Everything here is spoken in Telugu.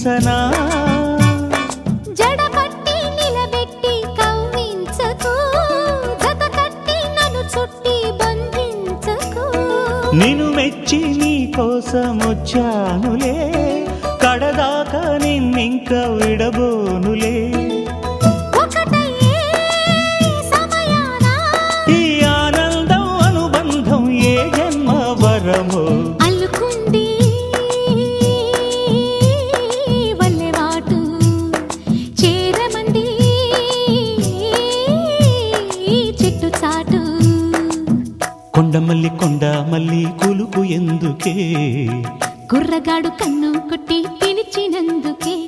చూపించనా జడపట్టి నిలబెట్టి కవ్వించకు జత కట్టి నన్ను చుట్టి బంధించకు నిన్ను మెచ్చి నీ కోసం వచ్చానులే కడదాకా నిన్నింక విడబోనులే అల్లుకుంది వల్లెవాటు చేరమంది చెట్టు చాటు కొండ మల్లి కులుకు ఎందుకే కుర్రగాడు కన్ను కొట్టి పిలిచినందుకే